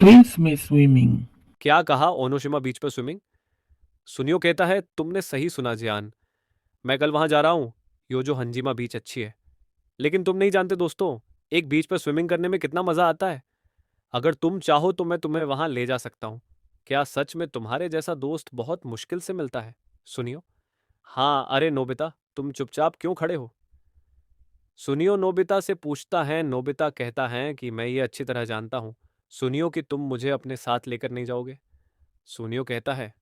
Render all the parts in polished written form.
Place में swimming. क्या कहा? ओनोशिमा बीच पर स्विमिंग? सुनियो कहता है, तुमने सही सुना जियान। मैं कल वहां जा रहा हूँ। योजो हंजीमा बीच अच्छी है। लेकिन तुम नहीं जानते दोस्तों, एक बीच पर स्विमिंग करने में कितना मजा आता है। अगर तुम चाहो तो मैं तुम्हें वहां ले जा सकता हूँ। क्या सच में तुम्हारे जैसा दोस्त बहुत मुश्किल से मिलता है? सुनियो। हाँ, अरे नोबिता, तुम चुपचाप क्यों खड़े हो? सुनियो नोबिता से पूछता है। नोबिता कहता है कि मैं ये अच्छी तरह जानता हूँ, सुनियो, कि तुम मुझे अपने साथ लेकर नहीं जाओगे। सुनियो कहता है,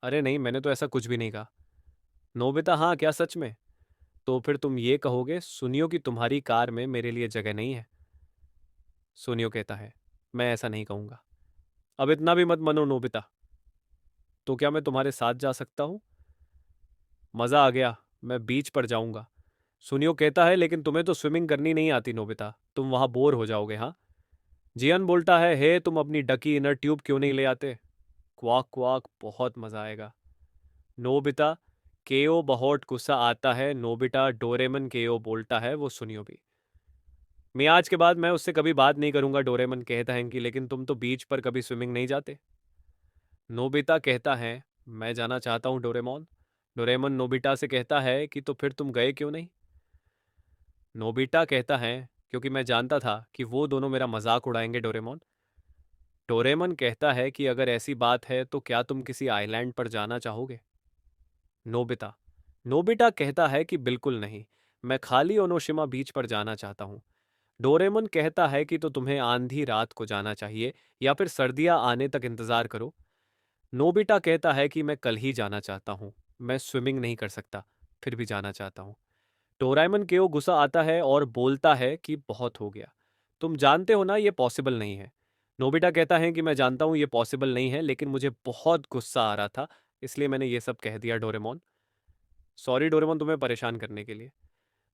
अरे नहीं, मैंने तो ऐसा कुछ भी नहीं कहा। नोबिता, हाँ क्या सच में? तो फिर तुम ये कहोगे सुनियो कि तुम्हारी कार में मेरे लिए जगह नहीं है। सुनियो कहता है, मैं ऐसा नहीं कहूंगा। अब इतना भी मत मनो नोबिता। तो क्या मैं तुम्हारे साथ जा सकता हूँ? मजा आ गया, मैं बीच पर जाऊंगा। सुनियो कहता है, लेकिन तुम्हें तो स्विमिंग करनी नहीं आती नोबिता, तुम वहां बोर हो जाओगे। हाँ। जियन बोलता है, हे तुम अपनी डकी इनर ट्यूब क्यों नहीं ले आते? क्वाक क्वाक, बहुत मजा आएगा। नोबिता। केओ बहुत गुस्सा आता है। नोबिटा डोरेमन केओ बोलता है, वो सुनियो भी। मैं आज के बाद मैं उससे कभी बात नहीं करूंगा, डोरेमन कहता है कि लेकिन तुम तो बीच पर कभी स्विमिंग नहीं जाते। नोबिता कहता है, मैं जाना चाहता हूँ डोरेमोन। डोरेमन नोबिटा से कहता है कि तो फिर तुम गए क्यों नहीं? नोबिटा कहता है, क्योंकि मैं जानता था कि वो दोनों मेरा मजाक उड़ाएंगे डोरेमोन। डोरेमन कहता है कि अगर ऐसी बात है तो क्या तुम किसी आइलैंड पर जाना चाहोगे? नोबिता। नोबिटा कहता है कि बिल्कुल नहीं, मैं खाली ओनोशिमा बीच पर जाना चाहता हूँ। डोरेमन कहता है कि तो तुम्हें आंधी रात को जाना चाहिए या फिर सर्दियां आने तक इंतजार करो। नोबिटा कहता है कि मैं कल ही जाना चाहता हूँ, मैं स्विमिंग नहीं कर सकता, फिर भी जाना चाहता हूँ। डोरेमन को गुस्सा आता है और बोलता है कि बहुत हो गया, तुम जानते हो ना ये पॉसिबल नहीं है। नोबिटा कहता है कि मैं जानता हूँ ये पॉसिबल नहीं है, लेकिन मुझे बहुत गुस्सा आ रहा था, इसलिए मैंने ये सब कह दिया डोरेमोन। सॉरी डोरेमोन, तुम्हें परेशान करने के लिए।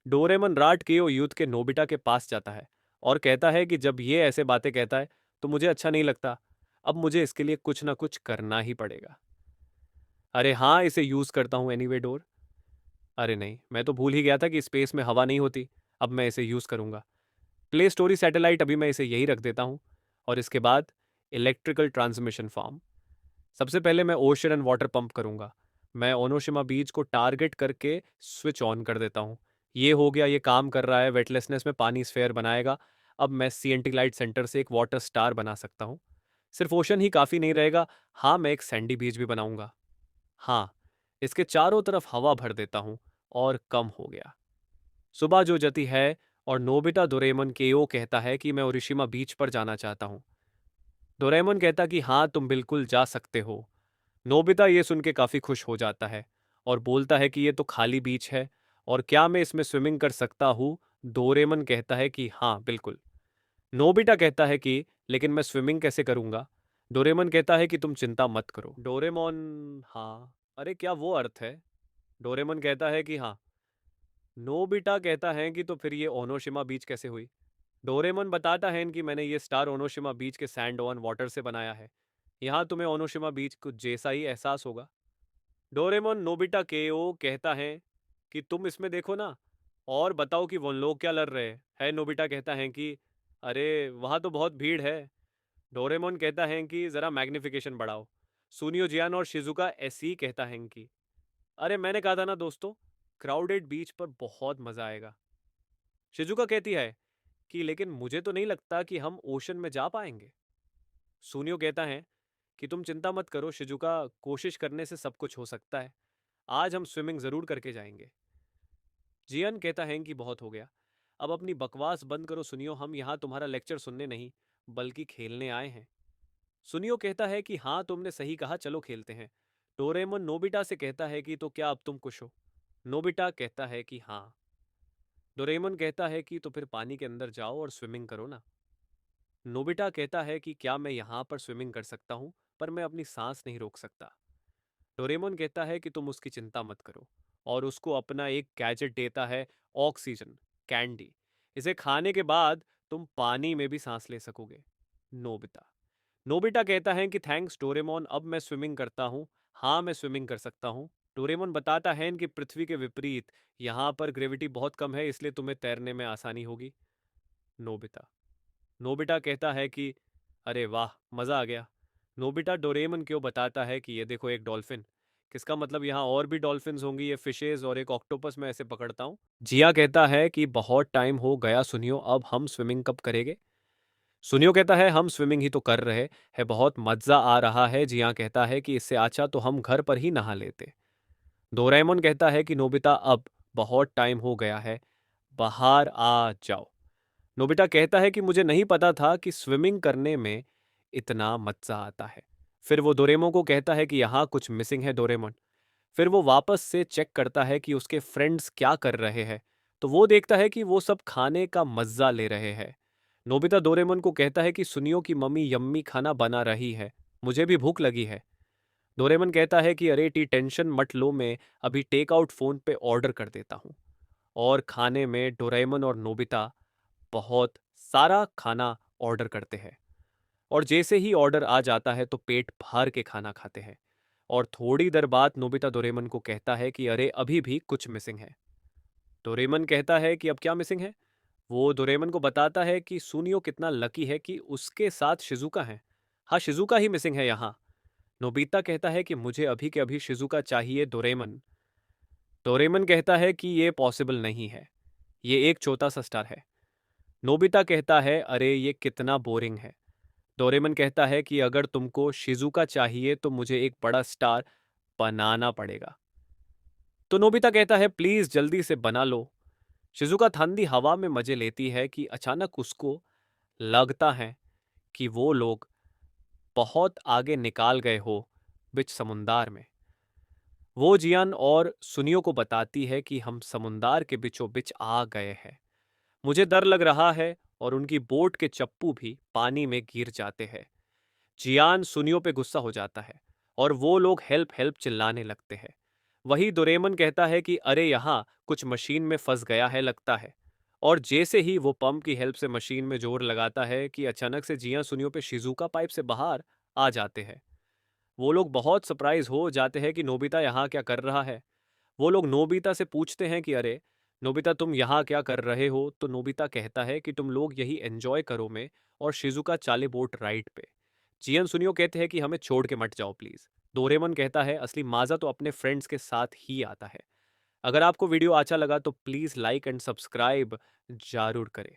डोरेमन राट केओ यूथ के नोबिटा के पास जाता है और कहता है कि जब ये ऐसे बातें कहता है तो मुझे अच्छा नहीं लगता। अब मुझे इसके लिए कुछ ना कुछ करना ही पड़ेगा। अरे हाँ, इसे यूज करता हूँ एनीवे डोर। अरे नहीं, मैं तो भूल ही गया था कि स्पेस में हवा नहीं होती। अब मैं इसे यूज करूंगा। प्ले स्टोरी सैटेलाइट, अभी मैं इसे यही रख देता हूँ। और इसके बाद इलेक्ट्रिकल ट्रांसमिशन फार्म। सबसे पहले मैं ओशन एंड वाटर पंप करूंगा। मैं ओनोशिमा बीच को टारगेट करके स्विच ऑन कर देता हूँ। ये हो गया, ये काम कर रहा है, वेटलेसनेस में पानी स्फेयर बनाएगा। अब मैं सीएनटी लाइट सेंटर से एक वाटर स्टार बना सकता हूँ। सिर्फ ओशन ही काफ़ी नहीं रहेगा। हाँ, मैं एक सैंडी बीच भी बनाऊंगा। हाँ, इसके चारों तरफ हवा भर देता हूँ। और कम हो गया। सुबह जो जती है और नोबिटा डोरेमन केओ कहता है कि मैं ओरिशिमा बीच पर जाना चाहता हूँ। डोरेमन कहता कि हाँ तुम बिल्कुल जा सकते हो। नोबिता ये सुन के काफ़ी खुश हो जाता है और बोलता है कि ये तो खाली बीच है और क्या मैं इसमें स्विमिंग कर सकता हूँ? डोरेमन कहता है कि हाँ बिल्कुल। नोबिटा कहता है कि लेकिन मैं स्विमिंग कैसे करूँगा? डोरेमन कहता है कि तुम चिंता मत करो। डोरेमोन, हाँ, अरे क्या वो अर्थ है? डोरेमन कहता है कि हाँ। नोबिटा कहता है कि तो फिर ये ओनोशिमा बीच कैसे हुई? डोरेमन बताता है कि मैंने ये स्टार ओनोशिमा बीच के सैंड ऑन वाटर से बनाया है। यहाँ तुम्हें ओनोशिमा बीच कुछ जैसा ही एहसास होगा। डोरेमोन नोबिटा केओ कहता है कि तुम इसमें देखो ना और बताओ कि वो लोग क्या लड़ रहे हैं। नोबिटा कहता है कि अरे वहाँ तो बहुत भीड़ है। डोरेमोन कहता है कि ज़रा मैग्निफिकेशन बढ़ाओ। सुनियो जियान और शिजुका ऐसे ही कहता है कि अरे मैंने कहा था ना दोस्तों, क्राउडेड बीच पर बहुत मज़ा आएगा। शिजुका कहती है कि लेकिन मुझे तो नहीं लगता कि हम ओशन में जा पाएंगे। सुनियो कहता है कि तुम चिंता मत करो शिजुका, कोशिश करने से सब कुछ हो सकता है। आज हम स्विमिंग ज़रूर करके जाएंगे। जियन कहता है कि बहुत हो गया, अब अपनी बकवास बंद करो सुनियो, हम यहाँ तुम्हारा लेक्चर सुनने नहीं बल्कि खेलने आए हैं। सुनियो कहता है कि हाँ तुमने सही कहा, चलो खेलते हैं। डोरेमोन नोबिटा से कहता है कि तो क्या अब तुम खुश हो? नोबिटा कहता है कि हाँ। डोरेमोन कहता है कि तो फिर पानी के अंदर जाओ और स्विमिंग करो ना। नोबिटा कहता है कि क्या मैं यहाँ पर स्विमिंग कर सकता हूँ, पर मैं अपनी सांस नहीं रोक सकता। डोरेमोन कहता है कि तुम उसकी चिंता मत करो और उसको अपना एक गैजेट देता है, ऑक्सीजन कैंडी। इसे खाने के बाद तुम पानी में भी सांस ले सकोगे। नोबिता। नोबिटा कहता है कि थैंक्स डोरेमोन, अब मैं स्विमिंग करता हूँ। हाँ मैं स्विमिंग कर सकता हूँ। डोरेमोन बताता है कि पृथ्वी के विपरीत यहाँ पर ग्रेविटी बहुत कम है, इसलिए तुम्हें तैरने में आसानी होगी। नोबिता। नोबिटा कहता है कि अरे वाह, मज़ा आ गया। नोबिता डोरेमन क्यों बताता है कि ये देखो एक डॉल्फिन। किसका मतलब यहाँ और भी डॉल्फिन्स होंगी, ये फिशेस और एक ऑक्टोपस मैं ऐसे पकड़ता हूँ। जिया कहता है कि बहुत टाइम हो गया सुनियो, अब हम स्विमिंग कब करेंगे। सुनियो कहता है हम स्विमिंग ही तो कर रहे हैं, बहुत मज़ा आ रहा है। जिया कहता है कि इससे अच्छा तो हम घर पर ही नहा लेते। डोरेमन कहता है कि नोबिता अब बहुत टाइम हो गया है, बाहर आ जाओ। नोबिता कहता है कि मुझे नहीं पता था कि स्विमिंग करने में इतना मज़ा आता है। फिर वो डोरेमोन को कहता है कि यहाँ कुछ मिसिंग है डोरेमोन। फिर वो वापस से चेक करता है कि उसके फ्रेंड्स क्या कर रहे हैं, तो वो देखता है कि वो सब खाने का मज़ा ले रहे हैं। नोबिता डोरेमोन को कहता है कि सुनियो की मम्मी यम्मी खाना बना रही है, मुझे भी भूख लगी है। डोरेमन कहता है कि अरे टी टेंशन मत लो, मैं अभी टेक आउट फ़ोन पे ऑर्डर कर देता हूँ। और खाने में डोरेमन और नोबिता बहुत सारा खाना ऑर्डर करते हैं। और जैसे ही ऑर्डर आ जाता है तो पेट भर के खाना खाते हैं। और थोड़ी देर बाद नोबिता डोरेमन को कहता है कि अरे अभी भी कुछ मिसिंग है। डोरेमन कहता है कि अब क्या मिसिंग है। वो डोरेमन को बताता है कि सुनियो कितना लकी है कि उसके साथ शिजुका है। हाँ, शिजुका ही मिसिंग है यहाँ। नोबिता कहता है कि मुझे अभी के अभी शिजुका चाहिए डोरेमन। डोरेमन कहता है कि ये पॉसिबल नहीं है, ये एक छोटा सा स्टार है। नोबिता कहता है अरे ये कितना बोरिंग है। डोरेमन कहता है कि अगर तुमको शिजुका चाहिए तो मुझे एक बड़ा स्टार बनाना पड़ेगा। तो नोबिता कहता है प्लीज जल्दी से बना लो। शिजुका ठंडी हवा में मजे लेती है कि अचानक उसको लगता है कि वो लोग बहुत आगे निकाल गए हो बिच समुंदर में। वो जियान और सुनियो को बताती है कि हम समुंदर के बीचों बिच आ गए हैं। मुझे डर लग रहा है। और उनकी बोट के चप्पू भी पानी में गिर जाते हैं। जियान सुनियो पे गुस्सा हो जाता है और वो लोग हेल्प हेल्प चिल्लाने लगते हैं। वही डोरेमन कहता है कि अरे यहाँ कुछ मशीन में फंस गया है लगता है। और जैसे ही वो पंप की हेल्प से मशीन में जोर लगाता है कि अचानक से जियान सुनियो पे शिजुका पाइप से बाहर आ जाते हैं। वो लोग बहुत सरप्राइज हो जाते हैं कि नोबिता यहाँ क्या कर रहा है। वो लोग नोबिता से पूछते हैं कि अरे नोबिता तुम यहाँ क्या कर रहे हो। तो नोबिता कहता है कि तुम लोग यही एंजॉय करो में और शिजुका चाले बोट राइड पे। जियन सुनियो कहते हैं कि हमें छोड़ के मत जाओ प्लीज। डोरेमन कहता है असली मजा तो अपने फ्रेंड्स के साथ ही आता है। अगर आपको वीडियो अच्छा लगा तो प्लीज लाइक एंड सब्सक्राइब जरूर करें।